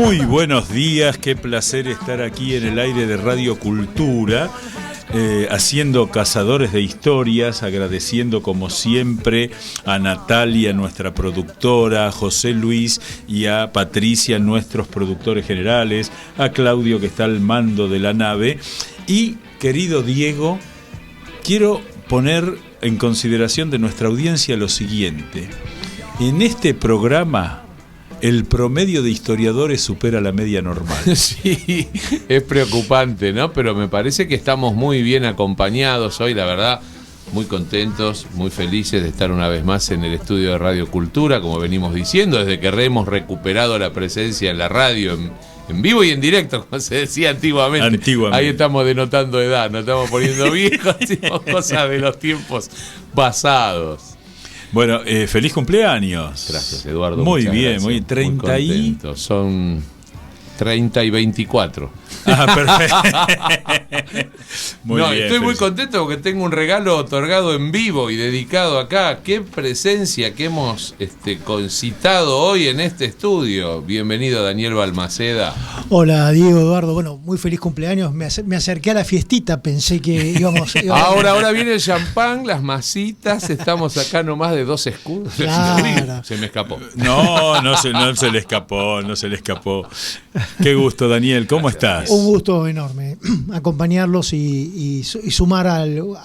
Muy buenos días, qué placer estar aquí en el aire de Radio Cultura, haciendo Cazadores de Historias, agradeciendo como siempre a Natalia, nuestra productora, a José Luis y a Patricia, nuestros productores generales, a Claudio que está al mando de la nave. Y, querido Diego, quiero poner en consideración de nuestra audiencia lo siguiente. En este programa el promedio de historiadores supera la media normal. Sí, es preocupante, ¿no? Pero me parece que estamos muy bien acompañados hoy, la verdad, muy contentos, muy felices de estar una vez más en el estudio de Radio Cultura, como venimos diciendo, desde que hemos recuperado la presencia en la radio, en vivo y en directo, como se decía antiguamente. Ahí estamos denotando edad, nos estamos poniendo viejos, decimos cosas de los tiempos pasados. Bueno, feliz cumpleaños. Gracias, Eduardo. Muy bien, muy 30 muy contento. Son 30 y 24. Perfecto. Muy bien, estoy muy contento porque tengo un regalo otorgado en vivo y dedicado acá. Qué presencia que hemos concitado hoy en este estudio. Bienvenido, Daniel Balmaceda. Hola, Diego, Eduardo. Bueno, muy feliz cumpleaños. Me acerqué a la fiestita, pensé que íbamos Ahora viene el champán, las masitas. Estamos acá nomás de 2 escudos. Claro. Se me escapó. No se le escapó. Qué gusto, Daniel. ¿Cómo estás? Un gusto enorme acompañarlos y sumar,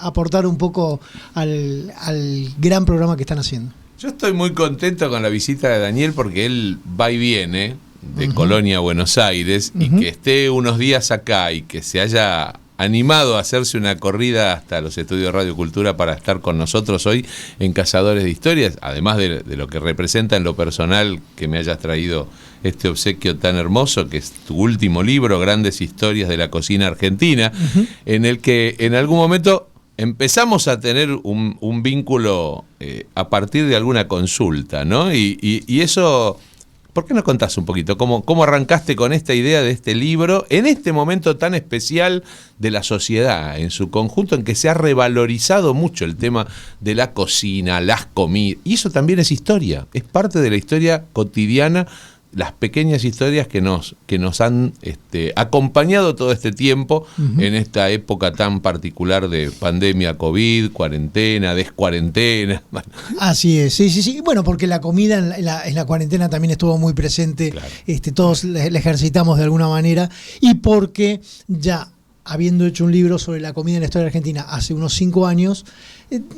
aportar un poco al gran programa que están haciendo. Yo estoy muy contento con la visita de Daniel porque él va y viene de Colonia a Buenos Aires y que esté unos días acá y que se haya animado a hacerse una corrida hasta los estudios de Radio Cultura para estar con nosotros hoy en Cazadores de Historias, además de lo que representa en lo personal que me hayas traído este obsequio tan hermoso, que es tu último libro, Grandes Historias de la Cocina Argentina, en el que en algún momento empezamos a tener un vínculo a partir de alguna consulta, ¿no? Y eso, ¿por qué no contás un poquito cómo arrancaste con esta idea de este libro en este momento tan especial de la sociedad en su conjunto, en que se ha revalorizado mucho el tema de la cocina, las comidas? Y eso también es historia, es parte de la historia cotidiana, las pequeñas historias que nos han acompañado todo este tiempo en esta época tan particular de pandemia, COVID, cuarentena, descuarentena. Así es, sí. Bueno, porque la comida en la cuarentena también estuvo muy presente, claro. Todos la ejercitamos de alguna manera, y porque ya habiendo hecho un libro sobre la comida en la historia argentina hace unos 5 años,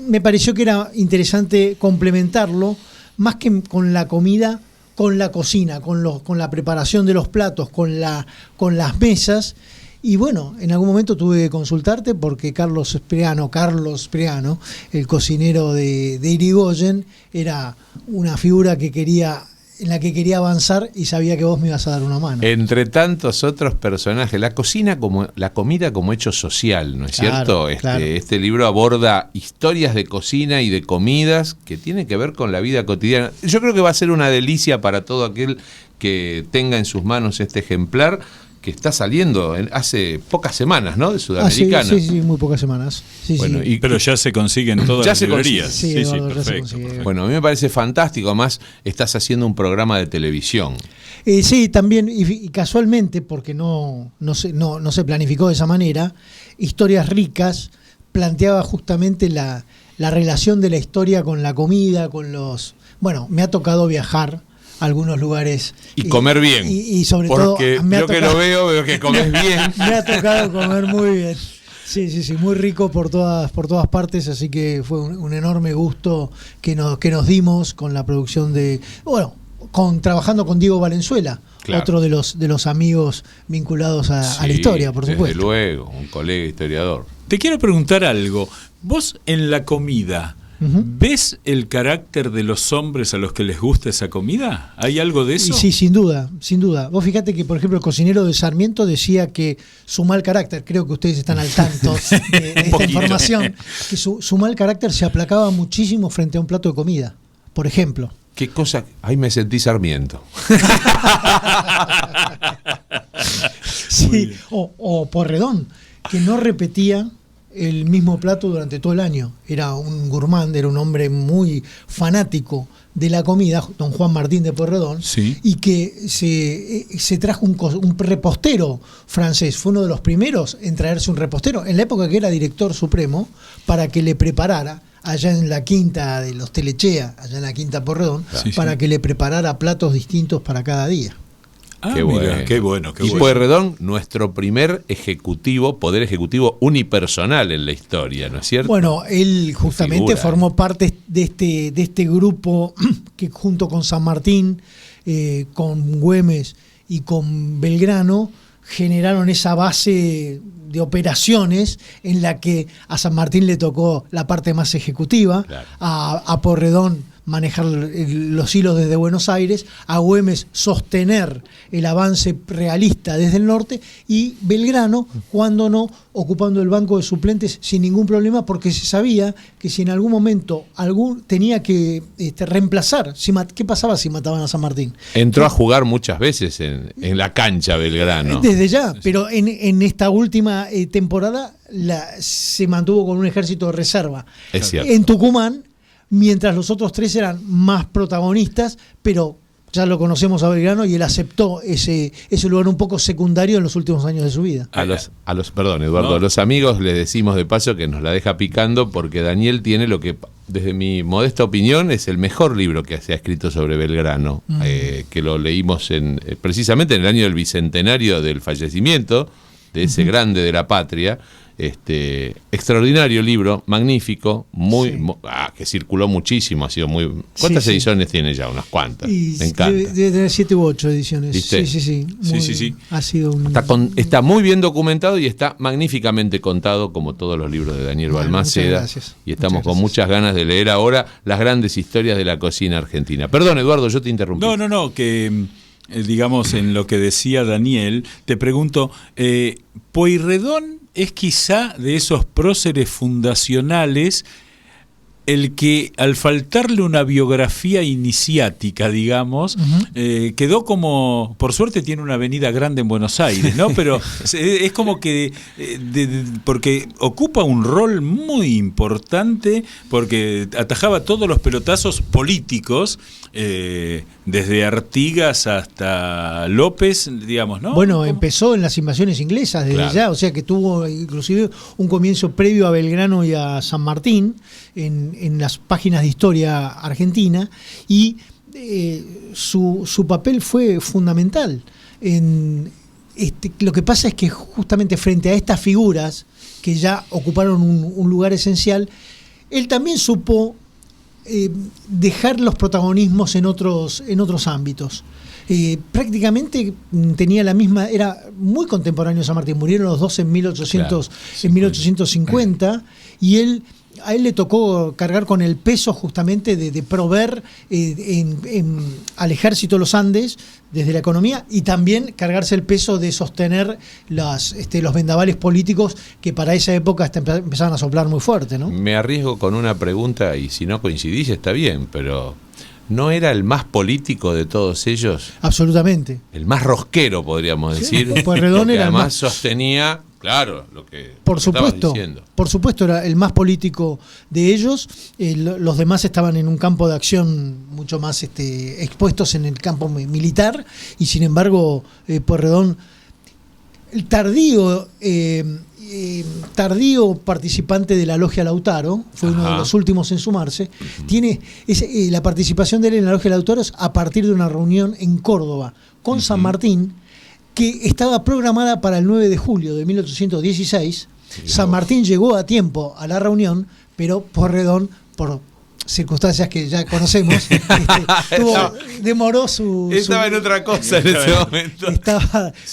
me pareció que era interesante complementarlo, más que con la comida, con la cocina, con la preparación de los platos, con las mesas. Y bueno, en algún momento tuve que consultarte porque Carlos Spriano, el cocinero de Irigoyen, era una figura en la que quería avanzar y sabía que vos me ibas a dar una mano. Entre tantos otros personajes, la comida como hecho social, ¿no es cierto? Claro. Este libro aborda historias de cocina y de comidas que tienen que ver con la vida cotidiana. Yo creo que va a ser una delicia para todo aquel que tenga en sus manos este ejemplar, que está saliendo hace pocas semanas, ¿no? De Sudamericana. Sí, muy pocas semanas. Bueno, pero ya se consigue en todas las librerías. Sí, perfecto. Bueno, a mí me parece fantástico. Además, estás haciendo un programa de televisión. Sí, también, y casualmente, porque no se planificó de esa manera, Historias Ricas planteaba justamente la relación de la historia con la comida, con los... Bueno, me ha tocado viajar a algunos lugares y comer bien, y sobre porque todo yo que lo veo que comes bien. Me ha tocado comer muy bien, sí, muy rico por todas partes, así que fue un enorme gusto que nos dimos con la producción trabajando con Diego Valenzuela, claro. Otro de los amigos vinculados a la historia, por supuesto. Desde luego, un colega historiador. Te quiero preguntar algo. Vos en la comida, ¿ves el carácter de los hombres a los que les gusta esa comida? ¿Hay algo de eso? Sí, sin duda. Vos fíjate que, por ejemplo, el cocinero de Sarmiento decía que su mal carácter, creo que ustedes están al tanto de esta información, que su mal carácter se aplacaba muchísimo frente a un plato de comida, por ejemplo. ¿Qué cosa? Ahí me sentí Sarmiento. Sí, o Porredón, que no repetía el mismo plato durante todo el año. Era un gourmand, era un hombre muy fanático de la comida, don Juan Martín de Pueyrredón, sí. y que se trajo un repostero francés. Fue uno de los primeros en traerse un repostero, en la época que era director supremo, para que le preparara, allá en la quinta de los Telechea, allá en la quinta Pueyrredón, sí, para sí. que le preparara platos distintos para cada día. Qué bueno, qué bueno. Y Pueyrredón, nuestro primer poder ejecutivo unipersonal en la historia, ¿no es cierto? Bueno, él justamente figura, formó parte de este grupo que junto con San Martín, con Güemes y con Belgrano, generaron esa base de operaciones en la que a San Martín le tocó la parte más ejecutiva, claro. a Pueyrredón manejar los hilos desde Buenos Aires, a Güemes sostener el avance realista desde el norte, y Belgrano, cuando no, ocupando el banco de suplentes sin ningún problema, porque se sabía que si en algún momento tenía que reemplazar, ¿qué pasaba si mataban a San Martín? Entró a jugar muchas veces en la cancha Belgrano. Desde ya, pero en esta última temporada se mantuvo con un ejército de reserva. Es cierto. En Tucumán, mientras los otros tres eran más protagonistas, pero ya lo conocemos a Belgrano y él aceptó ese lugar un poco secundario en los últimos años de su vida. Perdón, Eduardo, no. A los amigos les decimos de paso que nos la deja picando, porque Daniel tiene lo que, desde mi modesta opinión, es el mejor libro que se ha escrito sobre Belgrano, que lo leímos precisamente en el año del bicentenario del fallecimiento de ese grande de la patria. Extraordinario libro, magnífico, que circuló muchísimo, ha sido muy... ¿Cuántas ediciones tiene ya? Unas cuantas. Me encanta. Debe tener 7 u 8 ediciones. ¿Viste? Sí. Ha sido está muy bien documentado y está magníficamente contado, como todos los libros de Daniel Balmaceda. Gracias. Y estamos con muchas ganas de leer ahora las grandes historias de la cocina argentina. Perdón, Eduardo, yo te interrumpí. No, que... digamos, en lo que decía Daniel, te pregunto, Pueyrredón es quizá de esos próceres fundacionales el que, al faltarle una biografía iniciática, digamos, quedó como, por suerte tiene una avenida grande en Buenos Aires, ¿no? Pero es como que, porque ocupa un rol muy importante, porque atajaba todos los pelotazos políticos, desde Artigas hasta López, digamos, ¿no? Bueno, empezó en las invasiones inglesas desde ya, o sea que tuvo inclusive un comienzo previo a Belgrano y a San Martín en las páginas de historia argentina, y su papel fue fundamental. Lo que pasa es que justamente frente a estas figuras que ya ocuparon un lugar esencial, él también supo dejar los protagonismos en otros ámbitos. Prácticamente tenía la misma, era muy contemporáneo de San Martín, murieron los dos en 1850, y a él le tocó cargar con el peso justamente de proveer al ejército de los Andes desde la economía, y también cargarse el peso de sostener los vendavales políticos que para esa época empezaban a soplar muy fuerte, ¿no? Me arriesgo con una pregunta, y si no coincidís está bien, pero ¿no era el más político de todos ellos? Absolutamente. El más rosquero, podríamos decir. Pueyrredón era además el más... sostenía, claro, lo que por supuesto, estabas diciendo. Por supuesto, era el más político de ellos. Los demás estaban en un campo de acción mucho más expuestos en el campo militar, y sin embargo Pueyrredón, el tardío participante de la Logia Lautaro, fue uno de los últimos en sumarse. Tiene la participación de él en la Logia Lautaro es a partir de una reunión en Córdoba con San Martín, que estaba programada para el 9 de julio de 1816. San Martín llegó a tiempo a la reunión, pero Pueyrredón, por circunstancias que ya conocemos, demoró estaba en otra cosa en ese momento.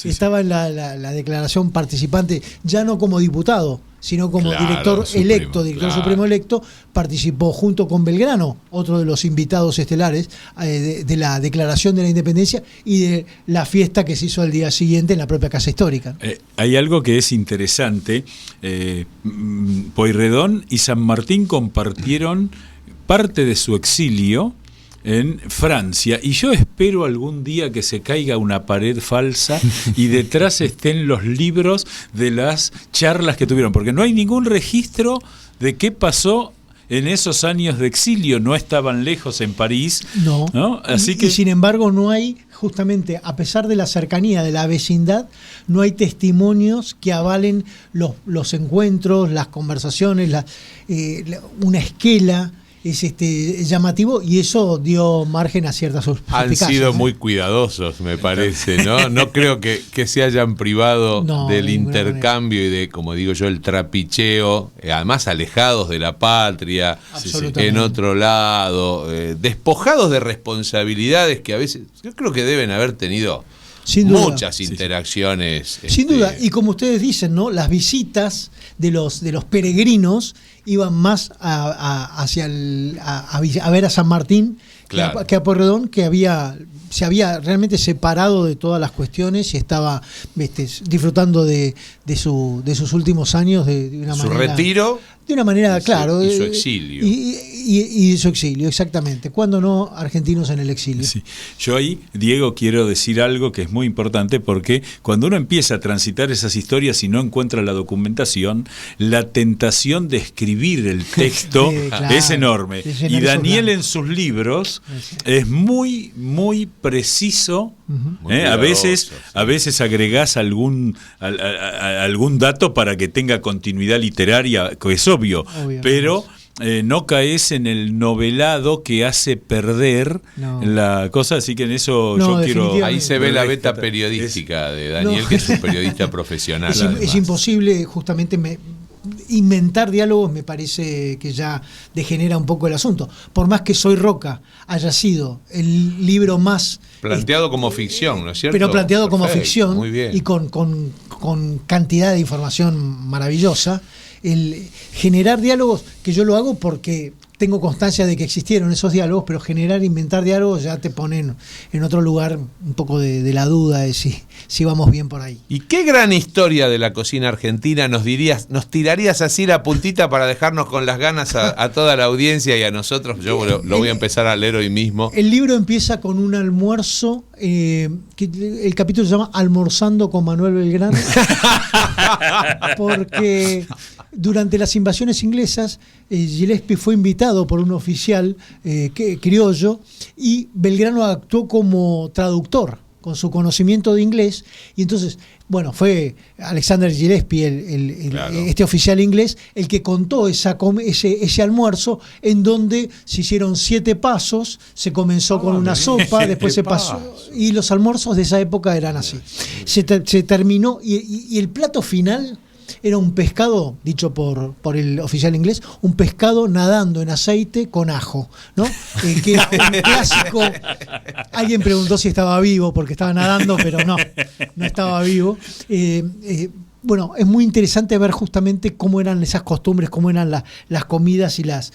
Estaba en la declaración participante, ya no como diputado, sino como director supremo electo. Participó junto con Belgrano, otro de los invitados estelares de la declaración de la independencia y de la fiesta que se hizo al día siguiente en la propia Casa Histórica. Hay algo que es interesante. Pueyrredón y San Martín compartieron parte de su exilio en Francia, y yo espero algún día que se caiga una pared falsa y detrás estén los libros de las charlas que tuvieron, porque no hay ningún registro de qué pasó en esos años de exilio. No estaban lejos en París. No. Así que... y sin embargo no hay, justamente, a pesar de la cercanía, de la vecindad, no hay testimonios que avalen los encuentros, las conversaciones, una esquela. Es llamativo, y eso dio margen a ciertas suspicacias. Han sido muy cuidadosos, me parece, ¿no? No creo que se hayan privado del intercambio y de, como digo yo, el trapicheo, además alejados de la patria, en otro lado, despojados de responsabilidades que a veces, yo creo que deben haber tenido muchas interacciones. Sin duda, y como ustedes dicen, ¿no? Las visitas de los peregrinos iban más a ver a San Martín, claro, que a Pueyrredón, que se había realmente separado de todas las cuestiones y estaba disfrutando de sus últimos años de una manera... Su retiro. De una manera, claro. Y su exilio. Y su exilio, exactamente. ¿Cuándo no argentinos en el exilio? Sí. Yo ahí, Diego, quiero decir algo que es muy importante, porque cuando uno empieza a transitar esas historias y no encuentra la documentación, la tentación de escribir el texto es enorme. Y Daniel en sus libros es muy, muy preciso. A veces agregás algún dato para que tenga continuidad literaria, que es obvio. Pero no caes en el novelado que hace perder la cosa, así que en eso yo quiero... Ahí se ve la beta periodística de Daniel, que es un periodista profesional. Es imposible, justamente, inventar diálogos. Me parece que ya degenera un poco el asunto. Por más que Soy Roca haya sido el libro más... planteado como ficción, ¿no es cierto? Pero planteado como ficción, muy bien. Y con cantidad de información maravillosa. El generar diálogos, que yo lo hago porque tengo constancia de que existieron esos diálogos, pero inventar diálogos ya te ponen en otro lugar un poco de la duda de si vamos bien por ahí. ¿Y qué gran historia de la cocina argentina nos tirarías así la puntita para dejarnos con las ganas a toda la audiencia y a nosotros? Yo lo voy a empezar a leer hoy mismo. El libro empieza con un almuerzo, que el capítulo se llama Almorzando con Manuel Belgrano, porque durante las invasiones inglesas Gillespie fue invitado por un oficial criollo, y Belgrano actuó como traductor con su conocimiento de inglés, y entonces, fue Alexander Gillespie, claro, este oficial inglés, el que contó ese almuerzo, en donde se hicieron 7 pasos, se comenzó con una sopa, después se pasó, y los almuerzos de esa época eran así. Se terminó, y el plato final era un pescado, dicho por el oficial inglés, un pescado nadando en aceite con ajo, ¿no? Que era un clásico. Alguien preguntó si estaba vivo, porque estaba nadando, pero no estaba vivo. Es muy interesante ver justamente cómo eran esas costumbres, cómo eran las comidas y las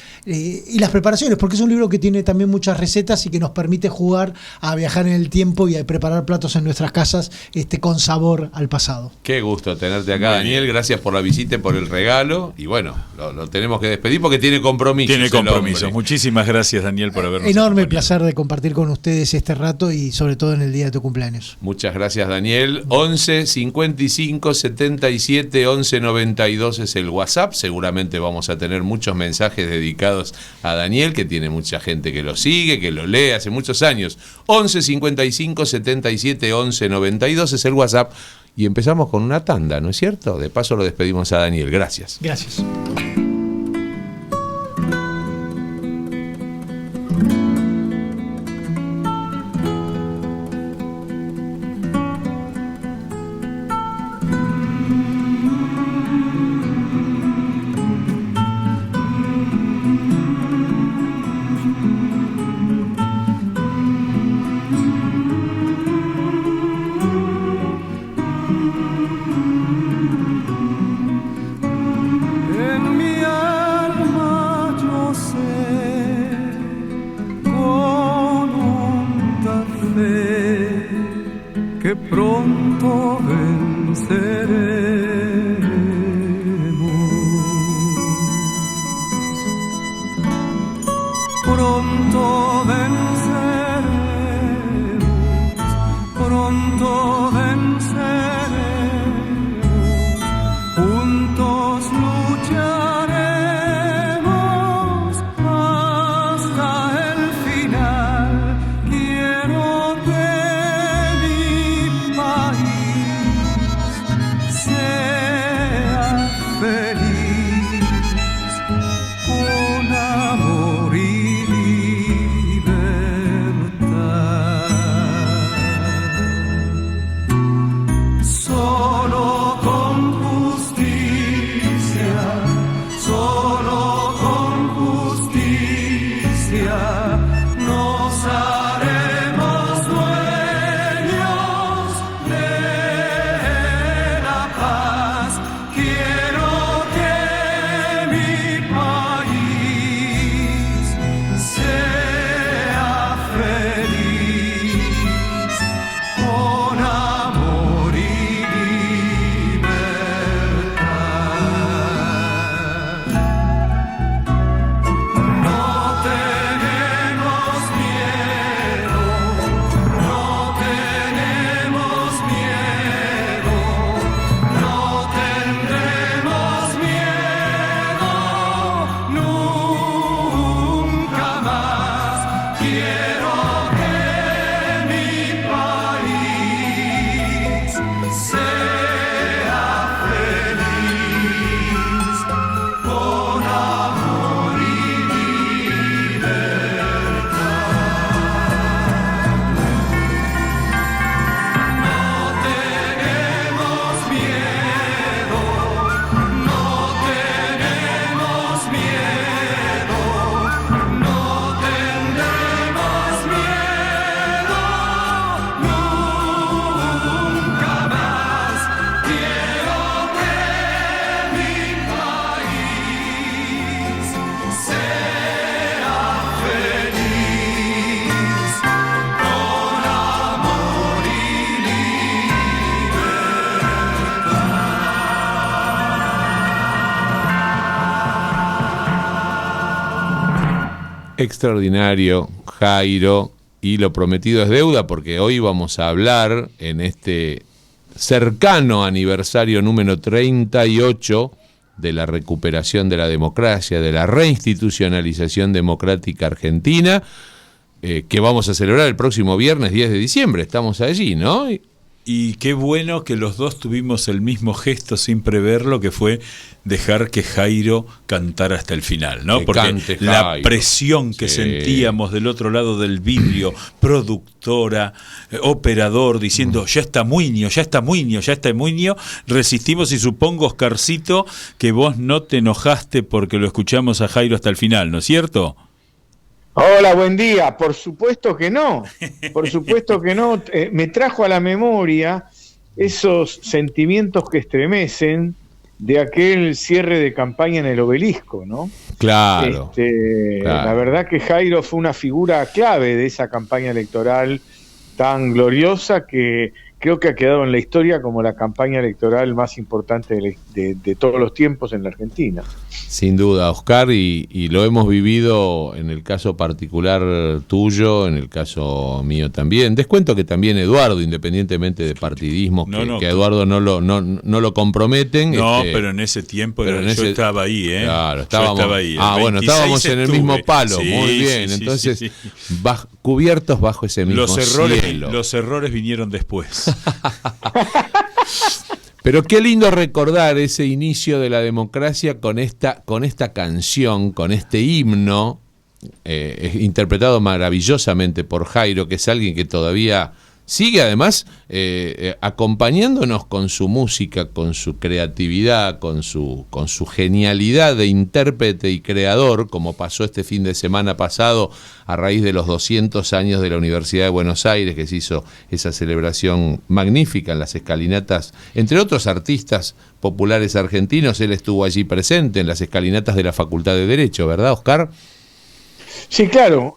preparaciones, porque es un libro que tiene también muchas recetas y que nos permite jugar a viajar en el tiempo y a preparar platos en nuestras casas con sabor al pasado. Qué gusto tenerte acá, Daniel. Gracias por la visita y por el regalo. Y lo tenemos que despedir porque tiene compromisos. Tiene compromisos. Muchísimas gracias, Daniel, por habernos enorme acompañado. Placer de compartir con ustedes este rato, y sobre todo en el día de tu cumpleaños. Muchas gracias, Daniel. 11 55 77 11 92 es el WhatsApp. Seguramente vamos a tener muchos mensajes dedicados a Daniel, que tiene mucha gente que lo sigue, que lo lee hace muchos años. 11 55 77 11 92 es el WhatsApp. Y empezamos con una tanda, ¿no es cierto? De paso lo despedimos a Daniel. Gracias. Gracias. Pronto venceremos. Extraordinario, Jairo, y lo prometido es deuda, porque hoy vamos a hablar en este cercano aniversario número 38 de la recuperación de la democracia, de la reinstitucionalización democrática argentina, que vamos a celebrar el próximo viernes 10 de diciembre. Estamos allí, ¿no? Y qué bueno que los dos tuvimos el mismo gesto sin preverlo, que fue dejar que Jairo cantara hasta el final, ¿no? Porque la presión que sentíamos del otro lado del vidrio, productora, operador, diciendo ya está Muñoz, ya está Muñoz, ya está Muñoz, resistimos, y supongo, Oscarcito, que vos no te enojaste porque lo escuchamos a Jairo hasta el final, ¿no es cierto? Hola, buen día. Por supuesto que no, por supuesto que no. Me trajo a la memoria esos sentimientos que estremecen de aquel cierre de campaña en el Obelisco, ¿no? Claro, claro. La verdad que Jairo fue una figura clave de esa campaña electoral tan gloriosa que creo que ha quedado en la historia como la campaña electoral más importante de todos los tiempos en la Argentina. Sin duda, Oscar, y lo hemos vivido en el caso particular tuyo, en el caso mío también. Descuento que también Eduardo, independientemente de partidismo, que a Eduardo no lo comprometen. No, pero en ese tiempo yo estaba ahí, ¿eh? Claro, estábamos, yo estaba ahí. Bueno, estábamos en el mismo palo, sí, muy bien. Sí, entonces, sí. Cubiertos bajo ese mismo cielo. Los errores vinieron después. Pero qué lindo recordar ese inicio de la democracia con esta canción, con este himno, interpretado maravillosamente por Jairo, que es alguien que todavía sigue además acompañándonos con su música, con su creatividad, con su genialidad de intérprete y creador, como pasó este fin de semana pasado a raíz de los 200 años de la Universidad de Buenos Aires, que se hizo esa celebración magnífica en las escalinatas, entre otros artistas populares argentinos. Él estuvo allí presente en las escalinatas de la Facultad de Derecho, ¿verdad, Oscar? Sí, claro,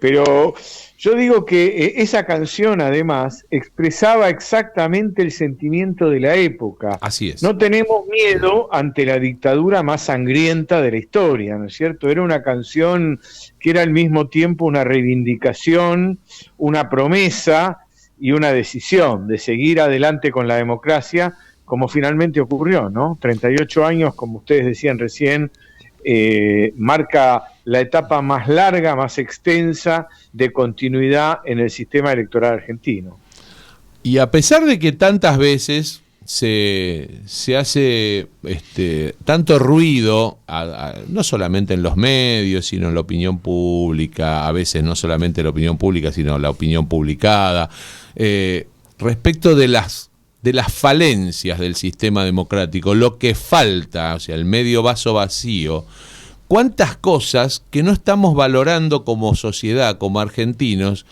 pero yo digo que esa canción además expresaba exactamente el sentimiento de la época. Así es. No tenemos miedo ante la dictadura más sangrienta de la historia, ¿no es cierto? Era una canción que era al mismo tiempo una reivindicación, una promesa y una decisión de seguir adelante con la democracia, como finalmente ocurrió, ¿no? 38 años, como ustedes decían recién, marca la etapa más larga, más extensa de continuidad en el sistema electoral argentino. Y a pesar de que tantas veces se hace tanto ruido, no solamente en los medios, sino en la opinión pública, a veces no solamente la opinión pública, sino la opinión publicada, respecto de las falencias del sistema democrático, lo que falta, o sea, el medio vaso vacío, cuántas cosas que no estamos valorando como sociedad, como argentinos,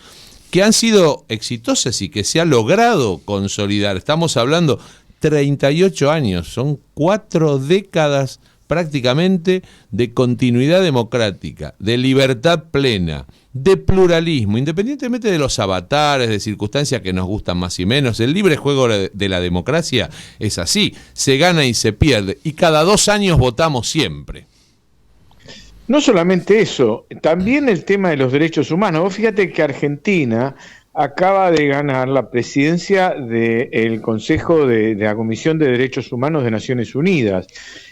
que han sido exitosas y que se ha logrado consolidar. Estamos hablando 38 años, son 4 décadas prácticamente de continuidad democrática, de libertad plena, de pluralismo, independientemente de los avatares, de circunstancias que nos gustan más y menos. El libre juego de la democracia es así, se gana y se pierde, y cada 2 años votamos siempre. No solamente eso, también el tema de los derechos humanos. Vos fíjate que Argentina acaba de ganar la presidencia del Consejo de la Comisión de Derechos Humanos de Naciones Unidas.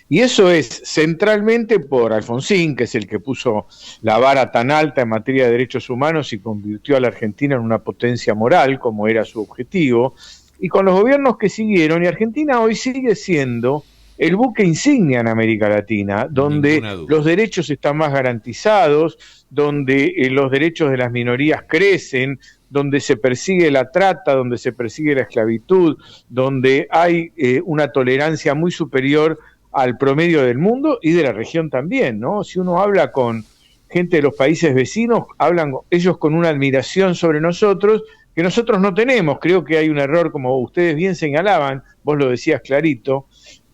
Y eso es centralmente por Alfonsín, que es el que puso la vara tan alta en materia de derechos humanos y convirtió a la Argentina en una potencia moral, como era su objetivo, y con los gobiernos que siguieron. Y Argentina hoy sigue siendo el buque insignia en América Latina, donde los derechos están más garantizados, donde los derechos de las minorías crecen, donde se persigue la trata, donde se persigue la esclavitud, donde hay una tolerancia muy superior al promedio del mundo y de la región también, ¿no? Si uno habla con gente de los países vecinos, hablan ellos con una admiración sobre nosotros que nosotros no tenemos. Creo que hay un error, como ustedes bien señalaban, vos lo decías clarito,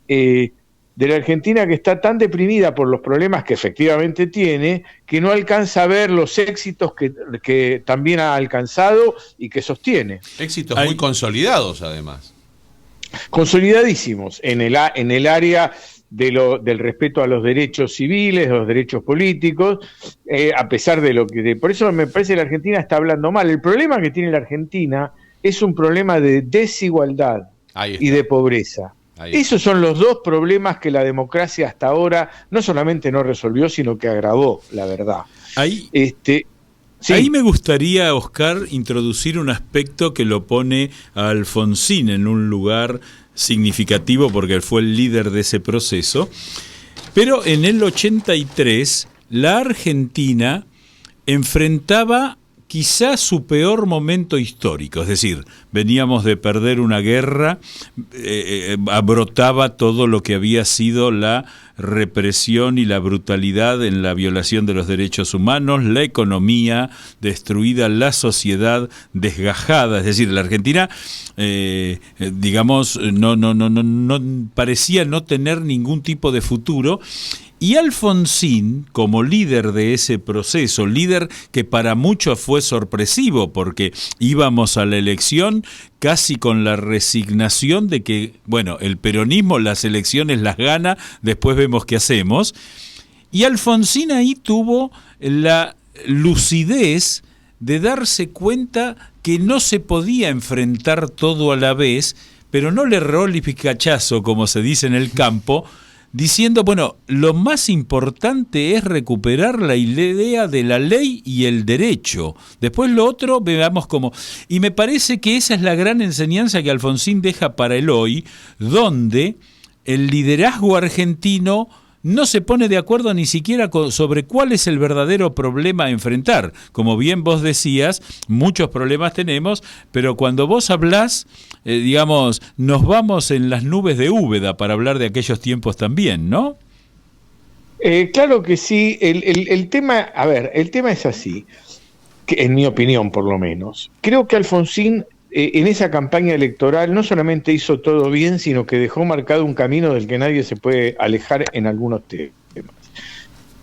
de la Argentina, que está tan deprimida por los problemas que efectivamente tiene, que no alcanza a ver los éxitos que también ha alcanzado y que sostiene. Éxitos muy consolidados, además. Consolidadísimos en el área del respeto a los derechos civiles, los derechos políticos, a pesar de lo que... por eso me parece que la Argentina está hablando mal. El problema que tiene la Argentina es un problema de desigualdad y de pobreza. Esos son los dos problemas que la democracia hasta ahora no solamente no resolvió, sino que agravó, la verdad. Ahí, sí. Ahí me gustaría, Oscar, introducir un aspecto que lo pone a Alfonsín en un lugar significativo porque él fue el líder de ese proceso. Pero en el 83, la Argentina enfrentaba quizás su peor momento histórico, es decir, veníamos de perder una guerra, brotaba todo lo que había sido la represión y la brutalidad en la violación de los derechos humanos, la economía destruida, la sociedad desgajada, es decir, la Argentina, digamos, no parecía no tener ningún tipo de futuro. Y Alfonsín, como líder de ese proceso, líder que para muchos fue sorpresivo porque íbamos a la elección casi con la resignación de que, bueno, el peronismo las elecciones las gana, después vemos qué hacemos. Y Alfonsín ahí tuvo la lucidez de darse cuenta que no se podía enfrentar todo a la vez, pero no le erró el picachazo, como se dice en el campo, diciendo, bueno, lo más importante es recuperar la idea de la ley y el derecho. Después lo otro, veamos cómo. Y me parece que esa es la gran enseñanza que Alfonsín deja para el hoy, donde el liderazgo argentino no se pone de acuerdo ni siquiera sobre cuál es el verdadero problema a enfrentar. Como bien vos decías, muchos problemas tenemos, pero cuando vos hablás, digamos, nos vamos en las nubes de Úbeda para hablar de aquellos tiempos también, ¿no? Claro que sí. El tema, a ver, el tema es así, que, en mi opinión por lo menos. Creo que Alfonsín en esa campaña electoral no solamente hizo todo bien, sino que dejó marcado un camino del que nadie se puede alejar en algunos temas.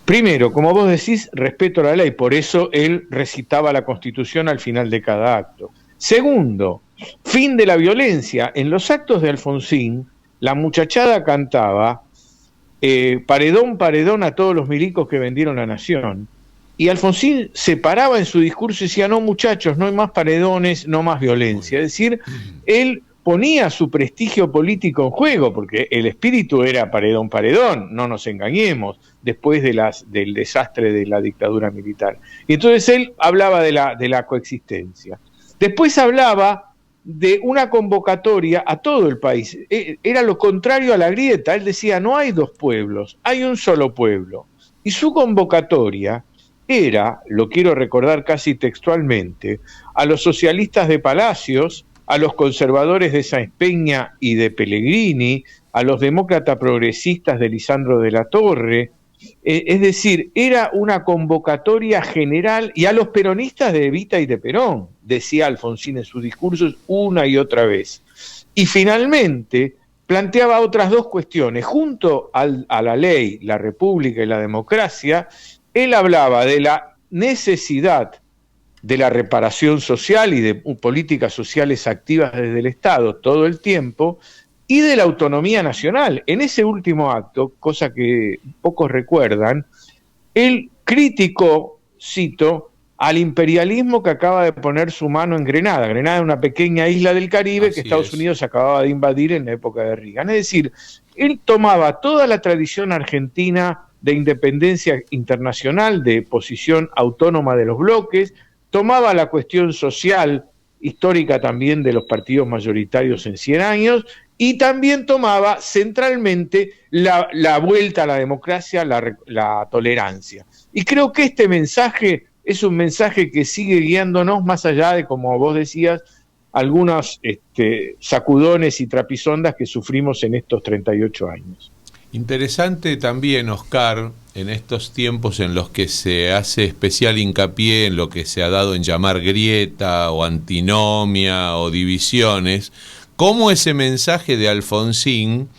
Primero, como vos decís, respeto a la ley, por eso él recitaba la Constitución al final de cada acto. Segundo, fin de la violencia. En los actos de Alfonsín, la muchachada cantaba paredón, paredón a todos los milicos que vendieron la nación. Y Alfonsín se paraba en su discurso y decía, no muchachos, no hay más paredones, no más violencia. Es decir, él ponía su prestigio político en juego, porque el espíritu era paredón, paredón, no nos engañemos, después del desastre de la dictadura militar. Y entonces él hablaba de la coexistencia. Después hablaba de una convocatoria a todo el país. Era lo contrario a la grieta. Él decía, no hay dos pueblos, hay un solo pueblo. Y su convocatoria era, lo quiero recordar casi textualmente, a los socialistas de Palacios, a los conservadores de Sáenz Peña y de Pellegrini, a los demócratas progresistas de Lisandro de la Torre, es decir, era una convocatoria general, y a los peronistas de Evita y de Perón, decía Alfonsín en sus discursos una y otra vez. Y finalmente planteaba otras dos cuestiones, junto a la ley, la república y la democracia. Él hablaba de la necesidad de la reparación social y de políticas sociales activas desde el Estado todo el tiempo, y de la autonomía nacional. En ese último acto, cosa que pocos recuerdan, él criticó, cito, al imperialismo que acaba de poner su mano en Grenada. Grenada es una pequeña isla del Caribe que Estados Unidos acababa de invadir en la época de Reagan. Es decir, él tomaba toda la tradición argentina de independencia internacional, de posición autónoma de los bloques, tomaba la cuestión social histórica también de los partidos mayoritarios en 100 años, y también tomaba centralmente la vuelta a la democracia, la tolerancia. Y creo que este mensaje es un mensaje que sigue guiándonos más allá de, como vos decías, algunos sacudones y trapisondas que sufrimos en estos 38 años. Interesante también, Oscar, en estos tiempos en los que se hace especial hincapié en lo que se ha dado en llamar grieta o antinomia o divisiones, cómo ese mensaje de Alfonsín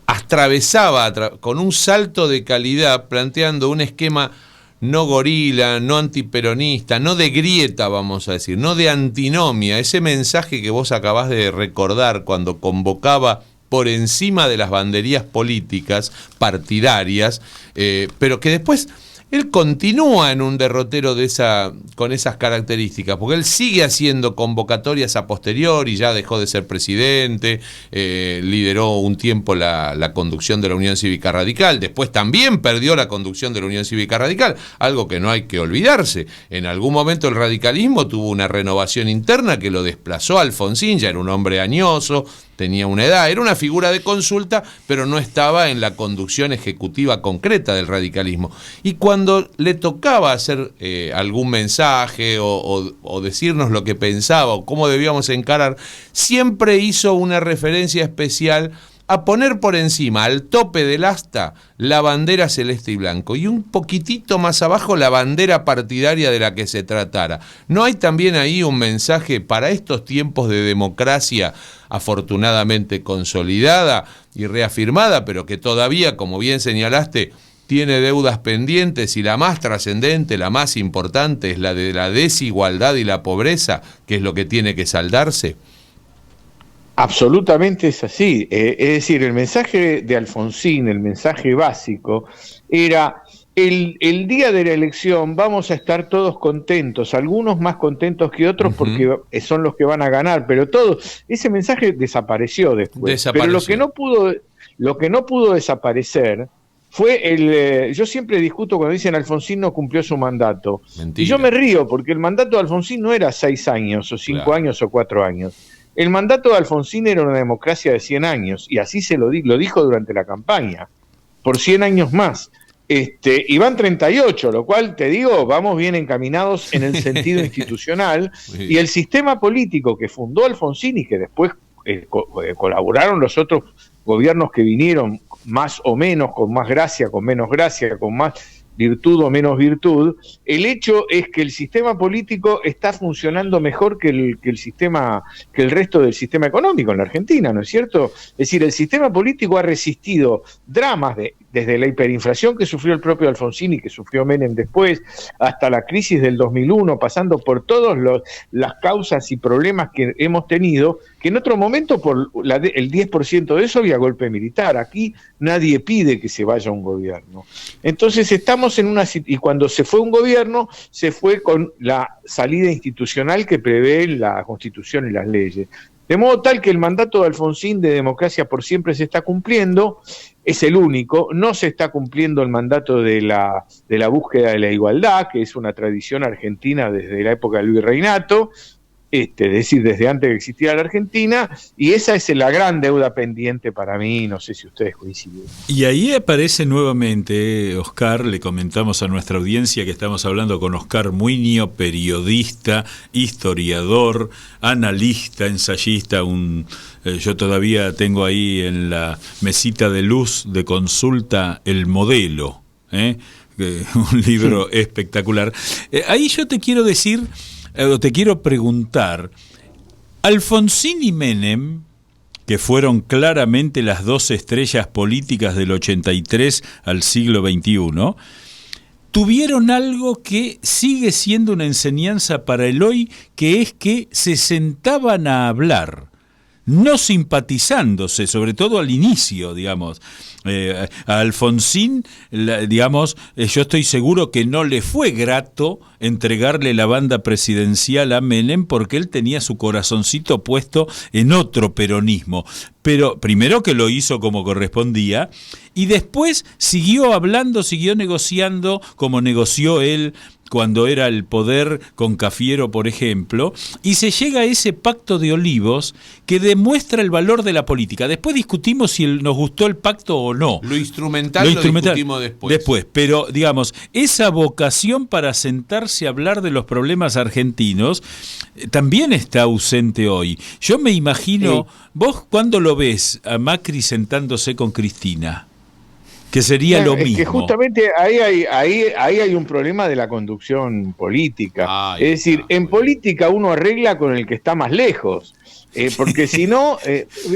atravesaba con un salto de calidad, planteando un esquema no gorila, no antiperonista, no de grieta, vamos a decir, no de antinomia. Ese mensaje que vos acabás de recordar cuando convocaba por encima de las banderías políticas, partidarias, pero que después él continúa en un derrotero con esas características, porque él sigue haciendo convocatorias a posteriori, ya dejó de ser presidente, lideró un tiempo la conducción de la Unión Cívica Radical, después también perdió la conducción de la Unión Cívica Radical, algo que no hay que olvidarse. En algún momento el radicalismo tuvo una renovación interna que lo desplazó a Alfonsín, ya era un hombre añoso, tenía una edad, era una figura de consulta, pero no estaba en la conducción ejecutiva concreta del radicalismo. Y cuando le tocaba hacer algún mensaje o decirnos lo que pensaba o cómo debíamos encarar, siempre hizo una referencia especial a poner por encima, al tope del asta, la bandera celeste y blanco, y un poquitito más abajo la bandera partidaria de la que se tratara. ¿No hay también ahí un mensaje para estos tiempos de democracia afortunadamente consolidada y reafirmada, pero que todavía, como bien señalaste, tiene deudas pendientes, y la más trascendente, la más importante, es la de la desigualdad y la pobreza, que es lo que tiene que saldarse? Absolutamente es así. Es decir, el mensaje de Alfonsín, el mensaje básico, era el día de la elección vamos a estar todos contentos, algunos más contentos que otros porque son los que van a ganar, pero ese mensaje desapareció después. Pero lo que no pudo desaparecer fue yo siempre discuto cuando dicen Alfonsín no cumplió su mandato. Mentira. Y yo me río porque el mandato de Alfonsín no era 6 años o 5 años o 4 años. El mandato de Alfonsín era una democracia de 100 años, y así lo dijo durante la campaña, por 100 años más. Y van 38, lo cual, te digo, vamos bien encaminados en el sentido institucional, y el sistema político que fundó Alfonsín y que después colaboraron los otros gobiernos que vinieron, más o menos, con más gracia, con menos gracia, con más virtud o menos virtud, el hecho es que el sistema político está funcionando mejor que el resto del sistema económico en la Argentina, ¿no es cierto? Es decir, el sistema político ha resistido dramas desde la hiperinflación que sufrió el propio Alfonsín y que sufrió Menem después, hasta la crisis del 2001, pasando por todas las causas y problemas que hemos tenido, que en otro momento por el 10% de eso había golpe militar. Aquí nadie pide que se vaya un gobierno. Entonces estamos y cuando se fue un gobierno, se fue con la salida institucional que prevé la Constitución y las leyes. De modo tal que el mandato de Alfonsín de democracia por siempre se está cumpliendo, es el único. No se está cumpliendo el mandato de la búsqueda de la igualdad, que es una tradición argentina desde la época del virreinato, es decir, desde antes que existiera la Argentina, y esa es la gran deuda pendiente para mí, no sé si ustedes coinciden. Y ahí aparece nuevamente, Oscar, le comentamos a nuestra audiencia que estamos hablando con Oscar Muiño, periodista, historiador, analista, ensayista, yo todavía tengo ahí en la mesita de luz de consulta El Modelo, un libro espectacular. Ahí yo te quiero decir, te quiero preguntar, Alfonsín y Menem, que fueron claramente las dos estrellas políticas del 83 al siglo XXI, tuvieron algo que sigue siendo una enseñanza para el hoy, que es que se sentaban a hablar, no simpatizándose, sobre todo al inicio, digamos. A Alfonsín, digamos, yo estoy seguro que no le fue grato entregarle la banda presidencial a Menem porque él tenía su corazoncito puesto en otro peronismo. Pero primero que lo hizo como correspondía y después siguió hablando, siguió negociando como negoció él cuando era el poder con Cafiero, por ejemplo, y se llega a ese pacto de Olivos que demuestra el valor de la política. Después discutimos si nos gustó el pacto o no. Lo instrumental lo discutimos después. Pero, digamos, esa vocación para sentarse a hablar de los problemas argentinos también está ausente hoy. Yo me imagino, vos cuándo lo ves a Macri sentándose con Cristina, que sería lo mismo. Que justamente ahí hay un problema de la conducción política. Es decir, en política uno arregla con el que está más lejos. Porque si no,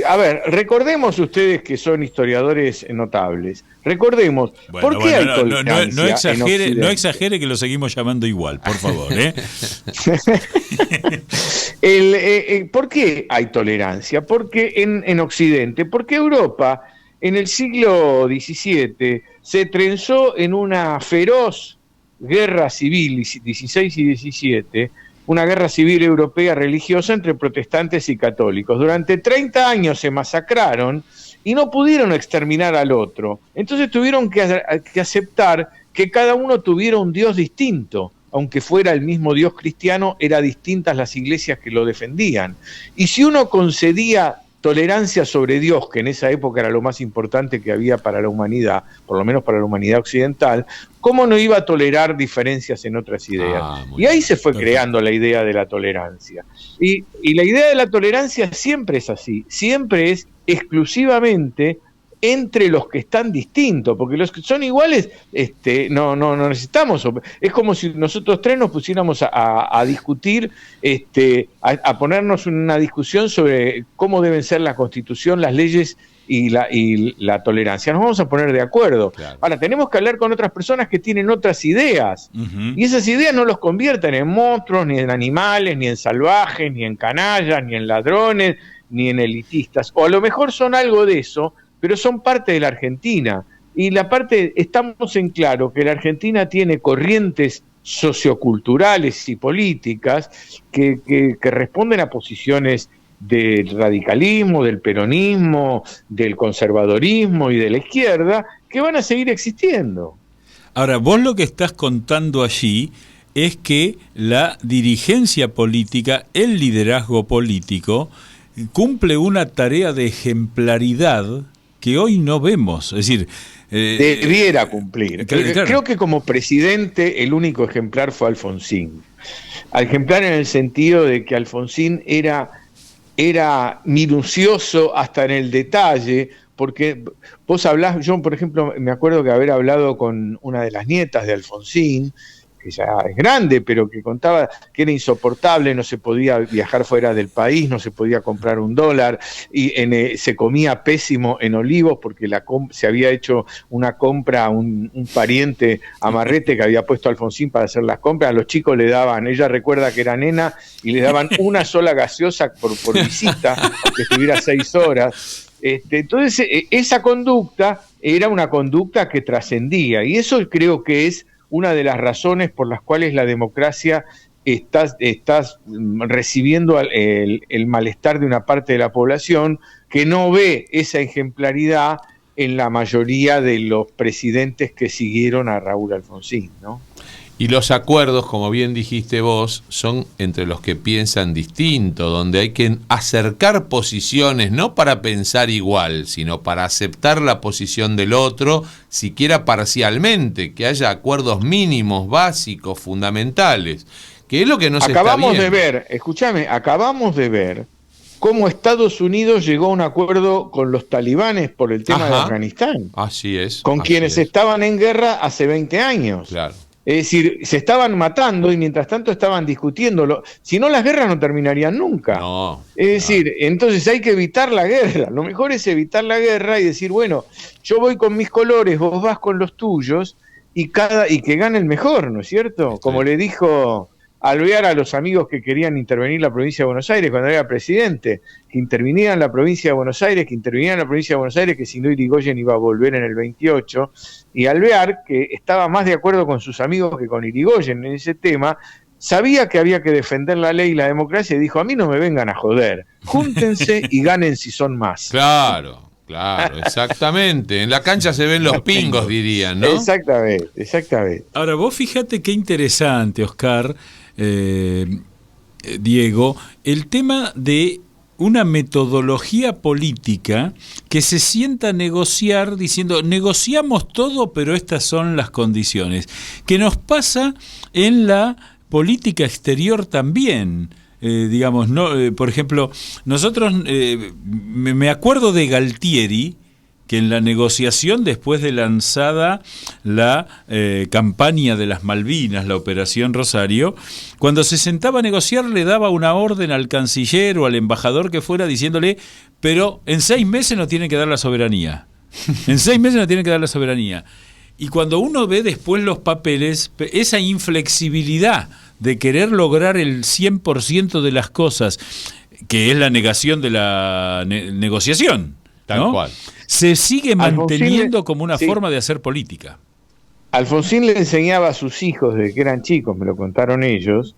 a ver, recordemos ustedes que son historiadores notables. Recordemos, ¿por qué hay tolerancia? No exagere que lo seguimos llamando igual, por favor. ¿Por qué hay tolerancia? Porque en Occidente, porque Europa en el siglo XVII se trenzó en una feroz guerra civil, 16 y 17, una guerra civil europea religiosa entre protestantes y católicos. Durante 30 años se masacraron y no pudieron exterminar al otro. Entonces tuvieron que aceptar que cada uno tuviera un Dios distinto. Aunque fuera el mismo Dios cristiano, eran distintas las iglesias que lo defendían. Y si uno concedía tolerancia sobre Dios, que en esa época era lo más importante que había para la humanidad, por lo menos para la humanidad occidental, ¿cómo no iba a tolerar diferencias en otras ideas? Y ahí se fue creando la idea de la tolerancia. Y la idea de la tolerancia siempre es así, siempre es exclusivamente entre los que están distintos, porque los que son iguales no necesitamos. Es como si nosotros tres nos pusiéramos a discutir, a ponernos en una discusión sobre cómo deben ser la Constitución, las leyes y la tolerancia. Nos vamos a poner de acuerdo. Claro. Ahora, tenemos que hablar con otras personas que tienen otras ideas, y esas ideas no los convierten en monstruos, ni en animales, ni en salvajes, ni en canallas, ni en ladrones, ni en elitistas. O a lo mejor son algo de eso, pero son parte de la Argentina. Y estamos en claro que la Argentina tiene corrientes socioculturales y políticas que responden a posiciones del radicalismo, del peronismo, del conservadorismo y de la izquierda, que van a seguir existiendo. Ahora, vos lo que estás contando allí es que la dirigencia política, el liderazgo político, cumple una tarea de ejemplaridad que hoy no vemos, es decir... debiera cumplir. Claro. Creo que como presidente el único ejemplar fue Alfonsín. Ejemplar en el sentido de que Alfonsín era minucioso hasta en el detalle, porque vos hablás, yo por ejemplo me acuerdo que haber hablado con una de las nietas de Alfonsín, que ya es grande, pero que contaba que era insoportable, no se podía viajar fuera del país, no se podía comprar $1, y se comía pésimo en Olivos porque se había hecho una compra a un pariente amarrete que había puesto a Alfonsín para hacer las compras. A los chicos le daban, ella recuerda que era nena, y le daban una sola gaseosa por visita, que estuviera 6 horas. Entonces, esa conducta era una conducta que trascendía, y eso creo que es una de las razones por las cuales la democracia está recibiendo el malestar de una parte de la población que no ve esa ejemplaridad en la mayoría de los presidentes que siguieron a Raúl Alfonsín, ¿no? Y los acuerdos, como bien dijiste vos, son entre los que piensan distinto, donde hay que acercar posiciones, no para pensar igual, sino para aceptar la posición del otro, siquiera parcialmente, que haya acuerdos mínimos, básicos, fundamentales, que es lo que no se está viendo. Acabamos de ver cómo Estados Unidos llegó a un acuerdo con los talibanes por el tema de Afganistán. Así es. Con quienes estaban en guerra hace 20 años. Claro. Es decir, se estaban matando y mientras tanto estaban discutiéndolo. Si no, las guerras no terminarían nunca. Es decir, entonces hay que evitar la guerra. Lo mejor es evitar la guerra y decir, bueno, yo voy con mis colores, vos vas con los tuyos, y que gane el mejor, ¿no es cierto? Como le dijo Alvear a los amigos que querían intervenir la provincia de Buenos Aires cuando era presidente, que intervinieran la provincia de Buenos Aires, que si no Irigoyen iba a volver en el 28, y Alvear, que estaba más de acuerdo con sus amigos que con Irigoyen en ese tema, sabía que había que defender la ley y la democracia y dijo, a mí no me vengan a joder, júntense y ganen si son más. Claro, exactamente. En la cancha se ven los pingos, dirían, ¿no? Exactamente. Ahora, vos fíjate qué interesante, Oscar, Diego, el tema de una metodología política que se sienta a negociar diciendo, negociamos todo, pero estas son las condiciones. Que nos pasa en la política exterior también. Digamos, no, por ejemplo, nosotros, me acuerdo de Galtieri, que en la negociación después de lanzada la campaña de las Malvinas, la Operación Rosario, cuando se sentaba a negociar le daba una orden al canciller o al embajador que fuera diciéndole, pero en 6 meses no tienen que dar la soberanía. En 6 meses no tienen que dar la soberanía. Y cuando uno ve después los papeles, esa inflexibilidad de querer lograr el 100% de las cosas, que es la negación de la negociación, Tal ¿no? cual. Se sigue manteniendo Alfonsín, como una sí. forma de hacer política. Alfonsín le enseñaba a sus hijos desde que eran chicos, me lo contaron ellos,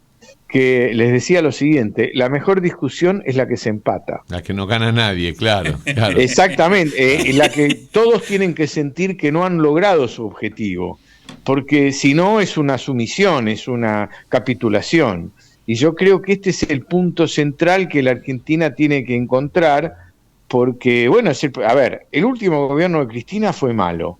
que les decía lo siguiente: la mejor discusión es la que se empata. La que no gana nadie, claro. claro. Exactamente, la que todos tienen que sentir que no han logrado su objetivo, porque si no es una sumisión, es una capitulación. Y yo creo que este es el punto central que la Argentina tiene que encontrar, porque, bueno, el último gobierno de Cristina fue malo.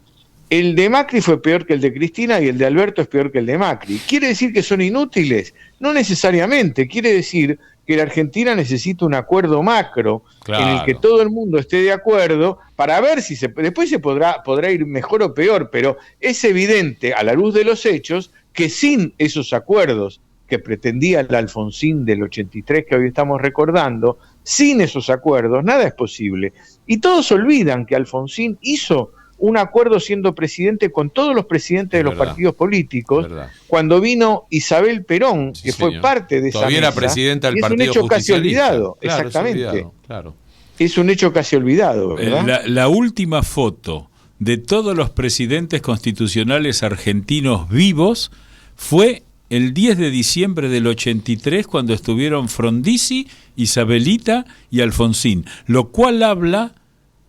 El de Macri fue peor que el de Cristina y el de Alberto es peor que el de Macri. ¿Quiere decir que son inútiles? No necesariamente. Quiere decir que la Argentina necesita un acuerdo macro en el que todo el mundo esté de acuerdo para ver si después se podrá ir mejor o peor, pero es evidente a la luz de los hechos que sin esos acuerdos que pretendía el Alfonsín del 83 que hoy estamos recordando, sin esos acuerdos nada es posible. Y todos olvidan que Alfonsín hizo un acuerdo siendo presidente con todos los presidentes de los partidos políticos, cuando vino Isabel Perón, que fue parte de esa Todavía mesa, era presidenta del Partido Justicialista. Es un hecho casi olvidado, Claro, exactamente. claro. Es un hecho casi olvidado, ¿verdad? La última foto de todos los presidentes constitucionales argentinos vivos fue el 10 de diciembre del 83, cuando estuvieron Frondizi, Isabelita y Alfonsín, lo cual habla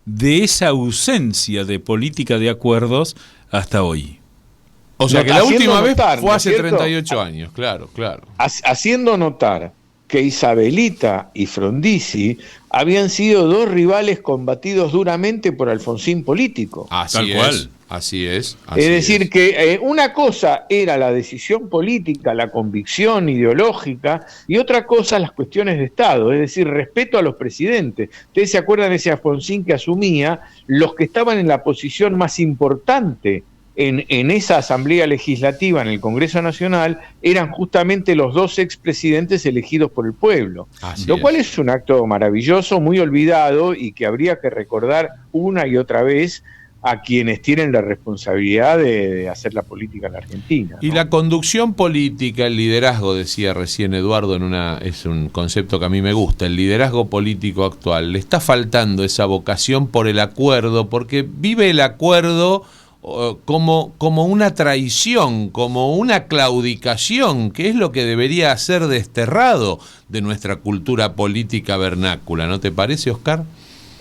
de esa ausencia de política de acuerdos hasta hoy. O sea que la última vez fue hace ¿cierto? 38 años, claro. Haciendo notar que Isabelita y Frondizi habían sido dos rivales combatidos duramente por Alfonsín político. Así es. Es decir, que una cosa era la decisión política, la convicción ideológica, y otra cosa las cuestiones de Estado, es decir, respeto a los presidentes. Ustedes se acuerdan de ese Alfonsín que asumía los que estaban en la posición más importante en esa asamblea legislativa, en el Congreso Nacional, eran justamente los dos expresidentes elegidos por el pueblo. Lo cual es un acto maravilloso, muy olvidado, y que habría que recordar una y otra vez a quienes tienen la responsabilidad de hacer la política en la Argentina, ¿no? Y la conducción política, el liderazgo, decía recién Eduardo, es un concepto que a mí me gusta, el liderazgo político actual, le está faltando esa vocación por el acuerdo, porque vive el acuerdo como una traición, como una claudicación, que es lo que debería ser desterrado de nuestra cultura política vernácula. ¿No te parece, Oscar?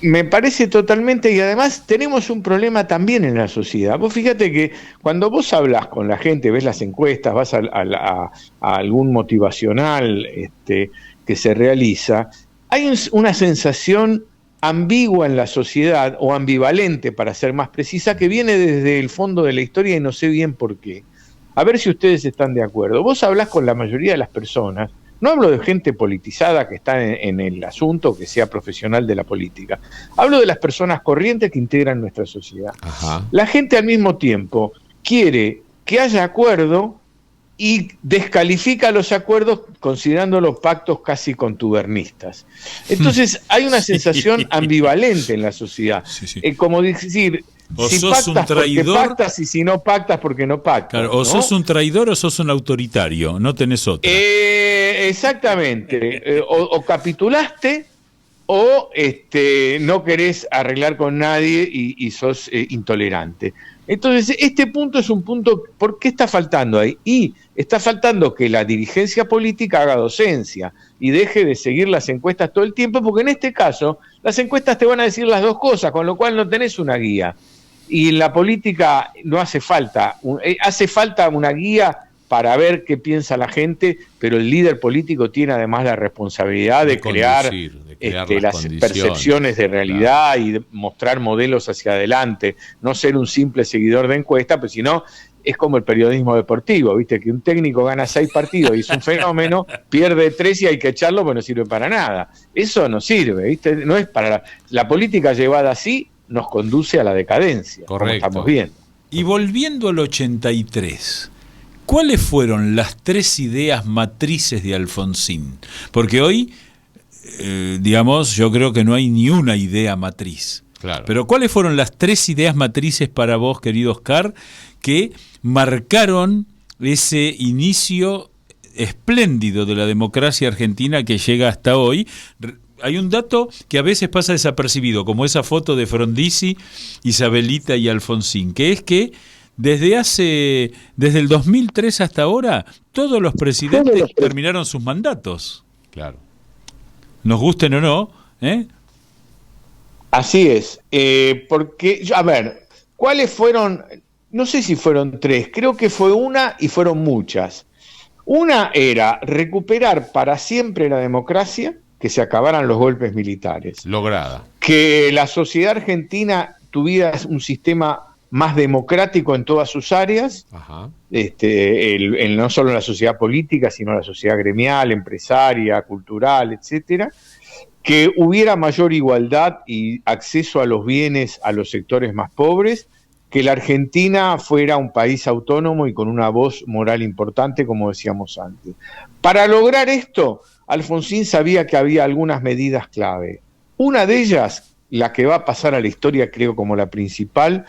Me parece totalmente, y además tenemos un problema también en la sociedad. Vos fíjate que cuando vos hablas con la gente, ves las encuestas, vas a algún motivacional que se realiza, hay una sensación ambigua en la sociedad, o ambivalente para ser más precisa, que viene desde el fondo de la historia y no sé bien por qué. A ver si ustedes están de acuerdo. Vos hablás con la mayoría de las personas, no hablo de gente politizada que está en el asunto, que sea profesional de la política, hablo de las personas corrientes que integran nuestra sociedad. La gente al mismo tiempo quiere que haya acuerdo y descalifica los acuerdos considerando los pactos casi contubernistas. Entonces hay una sensación ambivalente en la sociedad. Como decir, o si sos pactas un traidor, porque pactas, y si no pactas porque no pactas. Claro, o ¿no? sos un traidor o sos un autoritario, no tenés otra. Exactamente. O capitulaste o no querés arreglar con nadie y sos intolerante. Entonces, este punto es un punto, ¿por qué está faltando ahí? Y está faltando que la dirigencia política haga docencia y deje de seguir las encuestas todo el tiempo, porque en este caso las encuestas te van a decir las dos cosas, con lo cual no tenés una guía. Y en la política no hace falta una guía para ver qué piensa la gente, pero el líder político tiene además la responsabilidad de crear las percepciones de realidad, y de mostrar modelos hacia adelante, no ser un simple seguidor de encuesta, pues si no, es como el periodismo deportivo, ¿viste? Que un técnico gana 6 partidos y es un fenómeno, pierde 3 y hay que echarlo, pues no sirve para nada. Eso no sirve, ¿viste? No es para la política llevada así, nos conduce a la decadencia, como estamos viendo. Y volviendo al 83, ¿cuáles fueron las 3 ideas matrices de Alfonsín? Porque hoy, digamos, yo creo que no hay ni una idea matriz. Claro. Pero ¿cuáles fueron las 3 ideas matrices para vos, querido Oscar, que marcaron ese inicio espléndido de la democracia argentina que llega hasta hoy. Hay un dato que a veces pasa desapercibido, como esa foto de Frondizi, Isabelita y Alfonsín, que es que desde el 2003 hasta ahora, todos los presidentes terminaron sus mandatos. Claro. Nos gusten o no, ¿eh? Así es, porque, a ver, ¿cuáles fueron? No sé si fueron tres, creo que fue una y fueron muchas. Una era recuperar para siempre la democracia, que se acabaran los golpes militares. Lograda. Que la sociedad argentina tuviera un sistema más democrático en todas sus áreas, Ajá. No solo en la sociedad política, sino en la sociedad gremial, empresaria, cultural, etcétera. Que hubiera mayor igualdad y acceso a los bienes a los sectores más pobres, que la Argentina fuera un país autónomo y con una voz moral importante, como decíamos antes. Para lograr esto, Alfonsín sabía que había algunas medidas clave. Una de ellas, la que va a pasar a la historia, creo como la principal,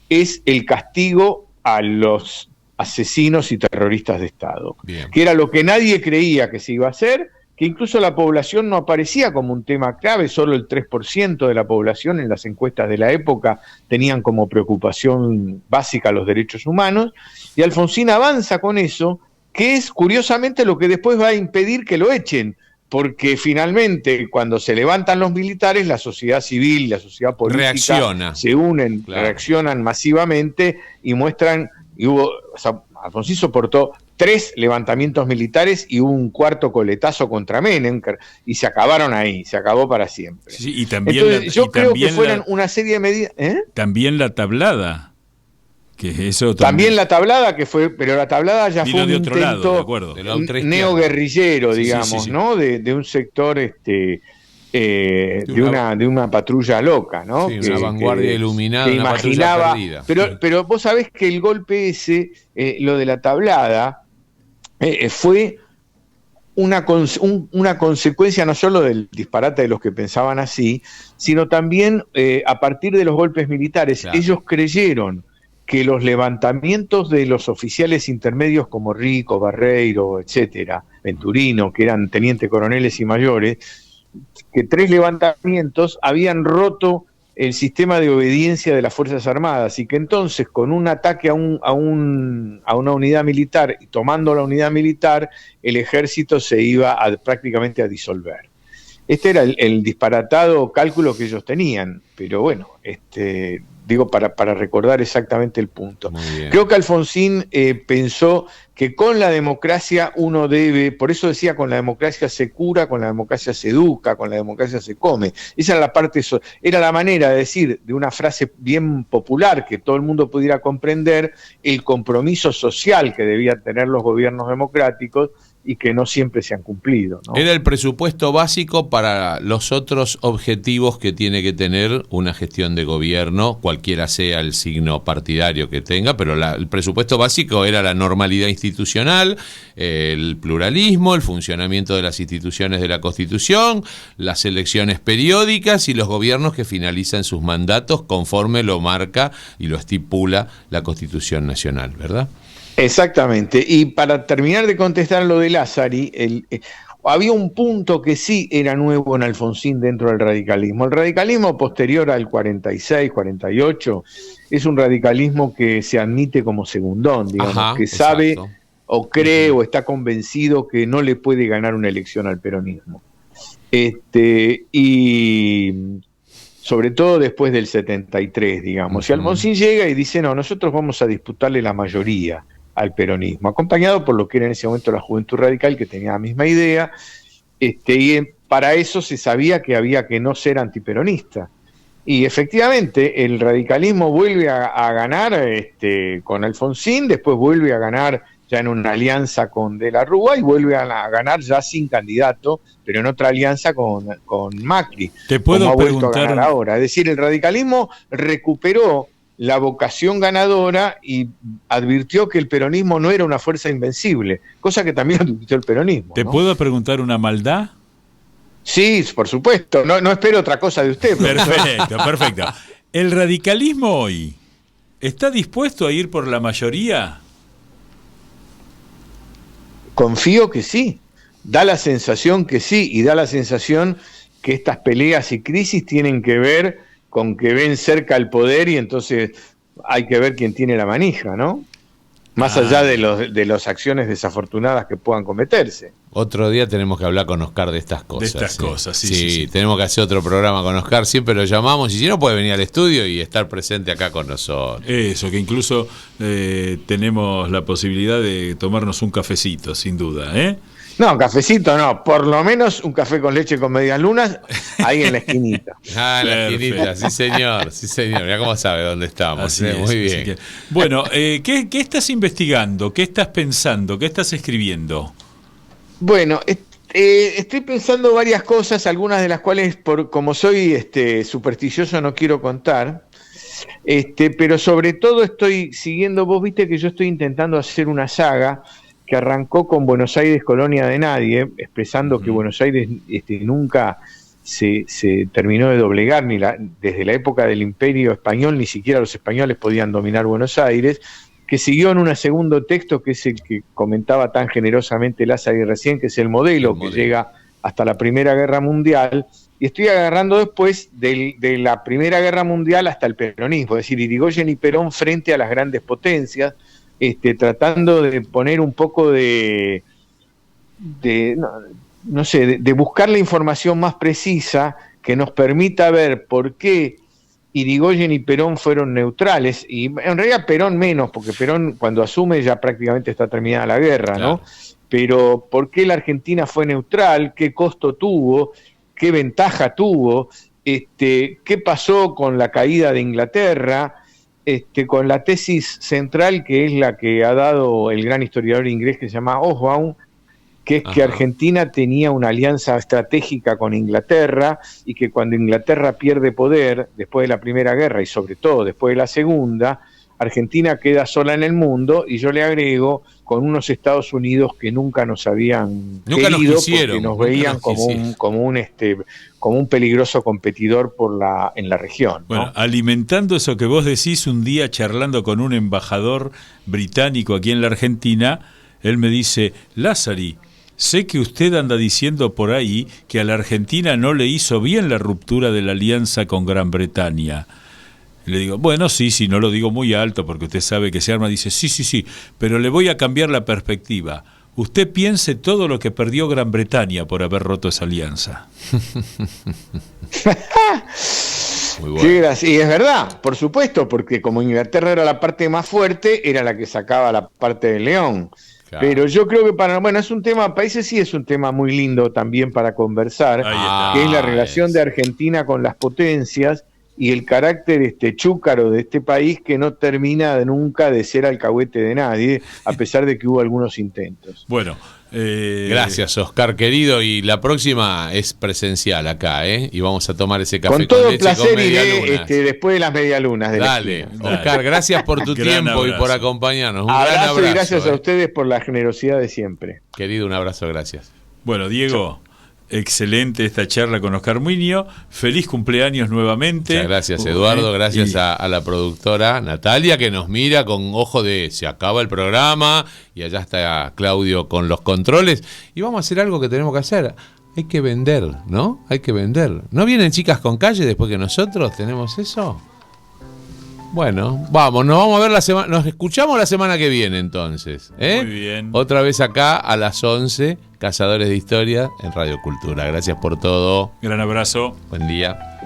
es el castigo a los asesinos y terroristas de Estado. Bien. Que era lo que nadie creía que se iba a hacer, que incluso la población no aparecía como un tema clave, solo el 3% de la población en las encuestas de la época tenían como preocupación básica los derechos humanos, y Alfonsín avanza con eso, que es curiosamente lo que después va a impedir que lo echen, porque finalmente cuando se levantan los militares, la sociedad civil, la sociedad política se unen, claro, reaccionan masivamente y muestran, Alfonsín soportó 3 levantamientos militares y un cuarto coletazo contra Menem, y se acabaron ahí, se acabó para siempre. Sí, y también entonces, yo creo que fueron una serie de medidas. También la tablada, que eso también la tablada que fue, pero la tablada ya fue un de otro intento lado, neoguerrillero, digamos, sí. ¿No? De un sector de una patrulla loca, ¿no? Sí, una vanguardia iluminada, que imaginaba, pero vos sabés que el golpe ese, lo de la tablada, fue una consecuencia no solo del disparate de los que pensaban así, sino también a partir de los golpes militares. Claro. Ellos creyeron que los levantamientos de los oficiales intermedios como Rico, Barreiro, etcétera, Venturino, que eran teniente coroneles y mayores, que 3 levantamientos habían roto el sistema de obediencia de las Fuerzas Armadas, y que entonces con un ataque a una unidad militar y tomando la unidad militar, el ejército se iba prácticamente a disolver. Este era el disparatado cálculo que ellos tenían, pero bueno, digo para recordar exactamente el punto. Creo que Alfonsín pensó que con la democracia uno debe, por eso decía, con la democracia se cura, con la democracia se educa, con la democracia se come. Esa era la parte, era la manera de decir, de una frase bien popular que todo el mundo pudiera comprender, el compromiso social que debían tener los gobiernos democráticos y que no siempre se han cumplido, ¿no? Era el presupuesto básico para los otros objetivos que tiene que tener una gestión de gobierno, cualquiera sea el signo partidario que tenga, pero el presupuesto básico era la normalidad institucional, el pluralismo, el funcionamiento de las instituciones de la Constitución, las elecciones periódicas y los gobiernos que finalizan sus mandatos conforme lo marca y lo estipula la Constitución Nacional, ¿verdad? Exactamente, y para terminar de contestar lo de Lázari, había un punto que sí era nuevo en Alfonsín dentro del radicalismo. El radicalismo posterior al 46, 48, es un radicalismo que se admite como segundón, digamos. Ajá, que sabe, exacto, o cree o está convencido que no le puede ganar una elección al peronismo. Y sobre todo después del 73, digamos. Y Alfonsín llega y dice, no, nosotros vamos a disputarle la mayoría al peronismo, acompañado por lo que era en ese momento la Juventud Radical, que tenía la misma idea, y para eso se sabía que había que no ser antiperonista. Y efectivamente el radicalismo vuelve a ganar con Alfonsín, después vuelve a ganar ya en una alianza con De la Rúa y vuelve a ganar ya sin candidato, pero en otra alianza con Macri. Te puedo preguntar ahora. Es decir, el radicalismo recuperó la vocación ganadora y advirtió que el peronismo no era una fuerza invencible, cosa que también advirtió el peronismo. ¿Te puedo preguntar una maldad? Sí, por supuesto, no espero otra cosa de usted. Perfecto, perfecto. ¿El radicalismo hoy está dispuesto a ir por la mayoría? Confío que sí, da la sensación que sí, y da la sensación que estas peleas y crisis tienen que ver con que ven cerca el poder y entonces hay que ver quién tiene la manija, ¿no? Más allá de las acciones desafortunadas que puedan cometerse. Otro día tenemos que hablar con Oscar de estas cosas. De estas cosas, sí. Tenemos que hacer otro programa con Oscar, siempre lo llamamos y si no puede venir al estudio y estar presente acá con nosotros. Eso, que incluso tenemos la posibilidad de tomarnos un cafecito, sin duda, ¿eh? No, cafecito no, por lo menos un café con leche con medias lunas, ahí en la esquinita. En la esquinita, sí señor. Mirá cómo sabe dónde estamos. Así es, muy bien. que, bueno, ¿qué estás investigando? ¿Qué estás pensando? ¿Qué estás escribiendo? Bueno, estoy pensando varias cosas, algunas de las cuales, como soy supersticioso, no quiero contar. Pero sobre todo estoy siguiendo, vos viste que yo estoy intentando hacer una saga que arrancó con Buenos Aires, colonia de nadie, expresando que Buenos Aires nunca se terminó de doblegar, desde la época del Imperio Español, ni siquiera los españoles podían dominar Buenos Aires, que siguió en un segundo texto, que es el que comentaba tan generosamente Lázaro recién, que es el modelo que llega hasta la Primera Guerra Mundial, y estoy agarrando después de la Primera Guerra Mundial hasta el peronismo, es decir, Irigoyen y Perón frente a las grandes potencias, tratando de poner un poco de buscar la información más precisa que nos permita ver por qué Irigoyen y Perón fueron neutrales, y en realidad Perón menos, porque Perón cuando asume ya prácticamente está terminada la guerra, claro, ¿no? Pero por qué la Argentina fue neutral, qué costo tuvo, qué ventaja tuvo, qué pasó con la caída de Inglaterra, con la tesis central que es la que ha dado el gran historiador inglés que se llama Osborne, que es que Argentina tenía una alianza estratégica con Inglaterra y que cuando Inglaterra pierde poder después de la Primera Guerra y sobre todo después de la Segunda, Argentina queda sola en el mundo, y yo le agrego, con unos Estados Unidos que nunca nos habían querido, porque nos veían como un peligroso competidor en la región, ¿no? Bueno, alimentando eso que vos decís, un día charlando con un embajador británico aquí en la Argentina, él me dice: Lázari, sé que usted anda diciendo por ahí que a la Argentina no le hizo bien la ruptura de la alianza con Gran Bretaña. Le digo, bueno, sí, no lo digo muy alto porque usted sabe que se arma. Dice, sí, pero le voy a cambiar la perspectiva. Usted piense todo lo que perdió Gran Bretaña por haber roto esa alianza. Muy bueno. Sí, es verdad, por supuesto, porque como Inglaterra era la parte más fuerte, era la que sacaba la parte de León. Claro. Pero yo creo que es un tema, países sí es un tema muy lindo también para conversar, que es la relación de Argentina con las potencias y el carácter chúcaro de este país, que no termina nunca de ser alcahuete de nadie, a pesar de que hubo algunos intentos. Bueno, gracias, Oscar, querido, y la próxima es presencial acá, y vamos a tomar ese café con todo leche, placer, con iré después de las medialunas. Dale, Oscar, gracias por tu tiempo abrazo. Y por acompañarnos. Un gran abrazo, y gracias a ustedes por la generosidad de siempre. Querido, un abrazo, gracias. Bueno, Diego, excelente esta charla con Oscar Muiño. Feliz cumpleaños nuevamente. Muchas gracias, Eduardo. Gracias a la productora Natalia, que nos mira con ojo de se acaba el programa, y allá está Claudio con los controles. Y vamos a hacer algo que tenemos que hacer. Hay que vender, ¿no? Hay que vender. ¿No vienen Chicas con Calle después que nosotros tenemos eso? Bueno, nos vamos a ver nos escuchamos la semana que viene entonces. Muy bien. Otra vez acá a las 11, Cazadores de Historia en Radio Cultura. Gracias por todo. Gran abrazo. Buen día.